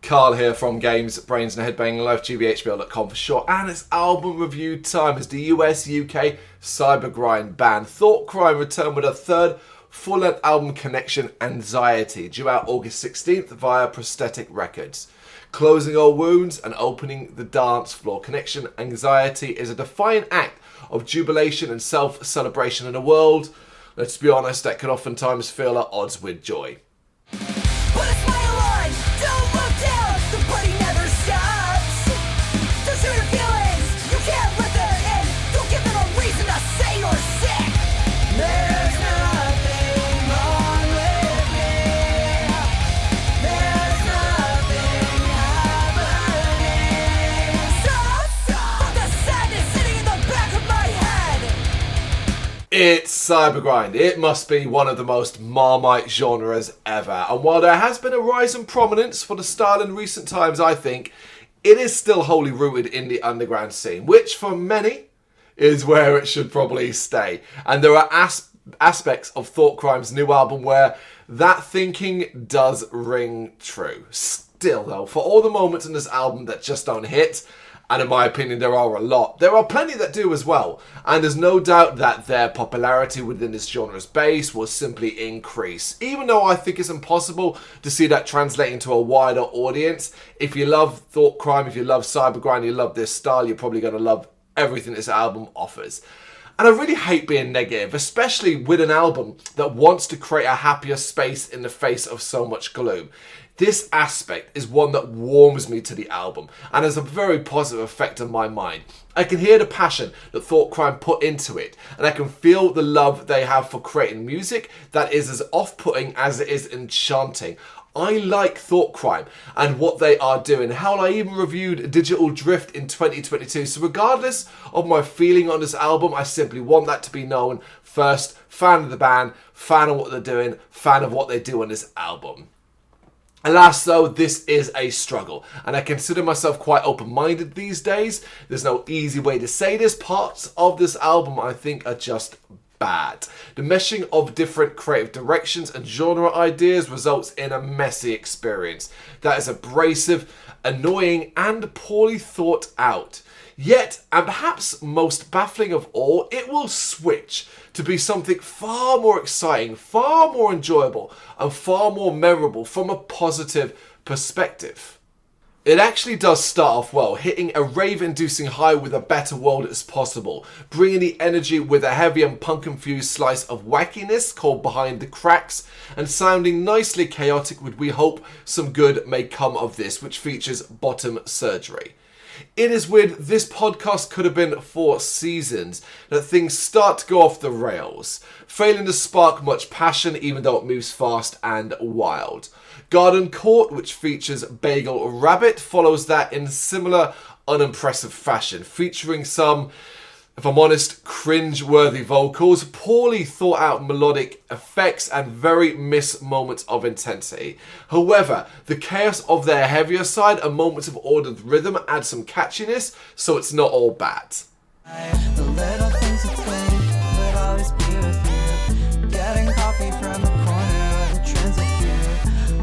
Carl here from Brrraaains A Head-Banging Life, gbhblofficial for short, and it's album review time as the US-UK cybergrind band Thotcrime returned with a third full-length album, Connection Anxiety, due out August 16th via Prosthetic Records. Closing all wounds and opening the dance floor, Connection Anxiety is a defiant act of jubilation and self-celebration in a world, let's be honest, that can oftentimes feel at odds with joy. It's cybergrind. It must be one of the most Marmite genres ever. And while there has been a rise in prominence for the style in recent times, I think it is still wholly rooted in the underground scene, which for many is where it should probably stay. And there are aspects of Thotcrime's new album where that thinking does ring true. Still though, for all the moments in this album that just don't hit, and in my opinion there are a lot, there are plenty that do as well, and there's no doubt that their popularity within this genre's base will simply increase, even though I think it's impossible to see that translating to a wider audience. If you love Thotcrime, if you love cybergrind, you love this style, you're probably going to love everything this album offers. And I really hate being negative, especially with an album that wants to create a happier space in the face of so much gloom. This aspect is one that warms me to the album and has a very positive effect on my mind. I can hear the passion that Thotcrime put into it, and I can feel the love they have for creating music that is as off-putting as it is enchanting. I like Thotcrime and what they are doing. Hell, I even reviewed Digital Drift in 2022. So regardless of my feeling on this album, I simply want that to be known. First, fan of the band, fan of what they're doing, fan of what they do on this album. Alas though, this is a struggle, and I consider myself quite open-minded these days. There's no easy way to say this. Parts of this album I think are just bad. The meshing of different creative directions and genre ideas results in a messy experience that is abrasive, annoying, and poorly thought out. Yet, and perhaps most baffling of all, it will switch to be something far more exciting, far more enjoyable, and far more memorable from a positive perspective. It actually does start off well, hitting a rave-inducing high with a better world as possible, bringing the energy with a heavy and punk-infused slice of wackiness called Behind the Cracks, and sounding nicely chaotic with We Hope Some Good May Come of This, which features Bottom Surgery. It is with This Podcast Could Have Been 4 Seasons that things start to go off the rails, failing to spark much passion even though it moves fast and wild. Garden Court, which features Bagel Rabbit, follows that in similar unimpressive fashion, featuring some, if I'm honest, cringe-worthy vocals, poorly thought out melodic effects, and very missed moments of intensity. However, the chaos of their heavier side and moments of ordered rhythm add some catchiness, so it's not all bad. The little things that fade would always be with you. Getting coffee from the corner of the transit view.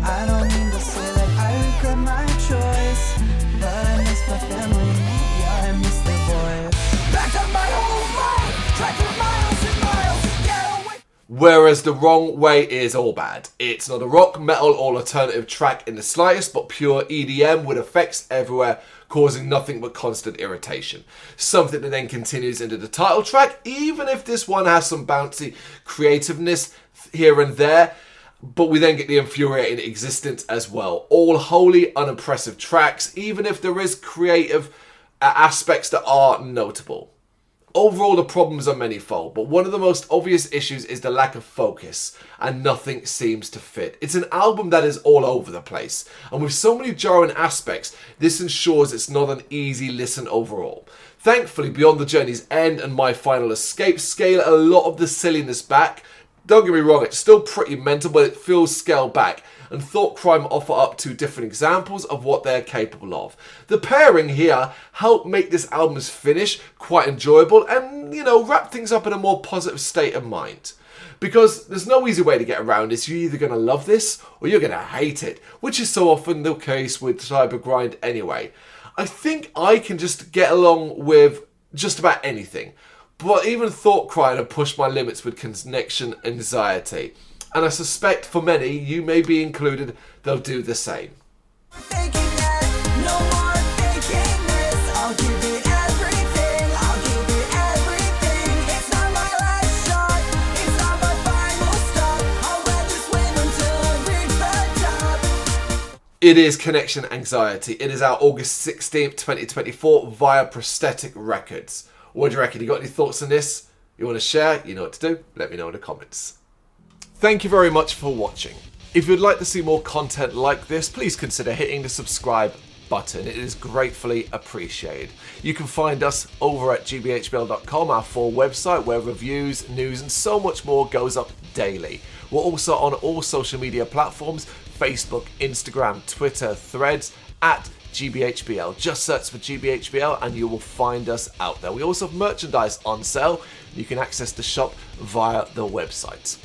I don't mean to say that I regret my choice, but I miss my family. Yeah, I miss their boy. Back up my whole life, track for miles and miles, get away. Whereas The Wrong Way is all bad. It's not a rock, metal or alternative track in the slightest, but pure EDM with effects everywhere, causing nothing but constant irritation. Something that then continues into the title track, even if this one has some bouncy creativeness here and there, but we then get the infuriating Existence as well. All wholly unimpressive tracks, even if there is creative aspects that are notable. Overall, the problems are manifold, but one of the most obvious issues is the lack of focus, and nothing seems to fit. It's an album that is all over the place, and with so many jarring aspects, this ensures it's not an easy listen overall. Thankfully, Beyond the Journey's End and My Final Escape scale a lot of the silliness back. Don't get me wrong, it's still pretty mental, but it feels scaled back, and Thotcrime offer up two different examples of what they're capable of. The pairing here help make this album's finish quite enjoyable and, wrap things up in a more positive state of mind. Because there's no easy way to get around this. You're either going to love this or you're going to hate it, which is so often the case with cybergrind anyway. I think I can just get along with just about anything, but even Thotcrime have pushed my limits with connection anxiety. And I suspect for many, you may be included, they'll do the same. Faking that, no more faking this. I'll give it everything, I'll give it everything. It's not my last shot, it's not my final stop. I'll rather swim until I reach the top. It is connection anxiety. It is out August 16th, 2024 via Prosthetic Records. What do you reckon? You got any thoughts on this? You want to share? You know what to do. Let me know in the comments. Thank you very much for watching. If you'd like to see more content like this, please consider hitting the subscribe button. It is gratefully appreciated. You can find us over at gbhbl.com, our full website where reviews, news and so much more goes up daily. We're also on all social media platforms, Facebook, Instagram, Twitter, Threads, at gbhbl. Just search for gbhbl and you will find us out there. We also have merchandise on sale. You can access the shop via the website.